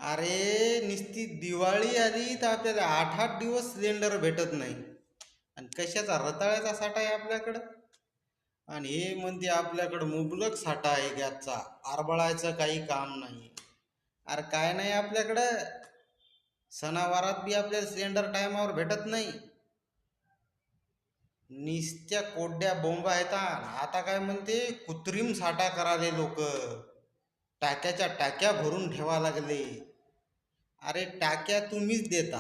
अरे नुसती दिवाळी आली तर आपल्याला 8-8 दिवस सिलेंडर भेटत नाही. आणि कशाचा रताळ्याचा साठा आहे आपल्याकडं. आणि हे म्हणते आपल्याकडं मुबलक साठा आहे गॅसचा, आरबळायचं काही काम नाही. अरे काय नाही आपल्याकडं, सणावारात बी आपल्याला सिलेंडर टायमावर भेटत नाही. निस्त्या कोड्या बोंबा आहेत. आता काय म्हणते कृत्रिम साठा कराले लोक, टाक्याच्या टाक्या भरून ठेवा लागले. अरे टाक्या तुम्हीच देता.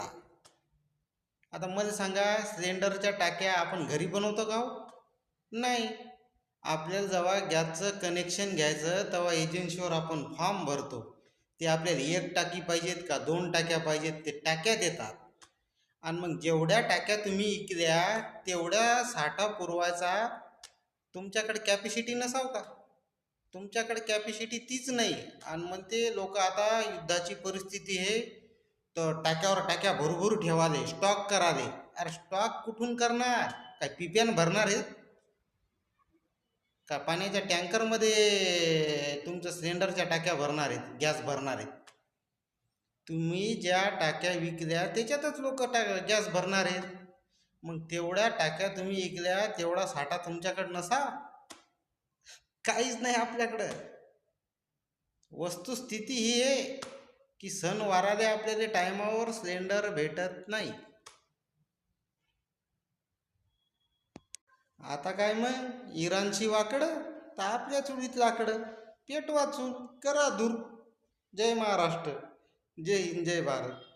आता मला सांगा, सिलेंडरच्या टाक्या आपण घरी बनवतो का हो? नाही. आपल्याला जेव्हा गॅसचं कनेक्शन घ्यायचं तेव्हा एजन्सीवर आपण फॉर्म भरतो. ते आपल्याला एक टाकी पाहिजेत का 2 टाक्या पाहिजेत ते टाक्या देतात. आणि मग जेवढ्या टाक्या तुम्ही इकल्या तेवढ्या साठा पुरवायचा तुमच्याकडे कॅपॅसिटी नसाव का? तुमच्याकडे कॅपॅसिटी तीच नाही. आणि मग ते लोक आता युद्धाची परिस्थिती आहे तर टाक्यावर टाक्या भरभर ठेवाले, स्टॉक कराले. अरे स्टॉक कुठून करणार? काय पिप्यान भरणार आहेत का? पाण्याच्या टँकरमध्ये तुमचं सिलेंडरच्या टाक्या भरणार आहेत, गॅस भरणार आहेत? तुम्ही ज्या टाक्या विकल्या त्याच्यातच लोक गॅस भरणार आहेत. मग तेवढ्या टाक्या तुम्ही विकल्या तेवढा साठा तुमच्याकडे नसा? काहीच नाही आपल्याकडं. वस्तुस्थिती ही आहे की सणवाराले आपल्याला टायमावर सिलेंडर भेटत नाही. आता काय मग इराणची वाकडं तर आपल्या चुलीत लाकडं. पेट वाचून करा दूर. जय महाराष्ट्र. जय हिंद, जय भारत.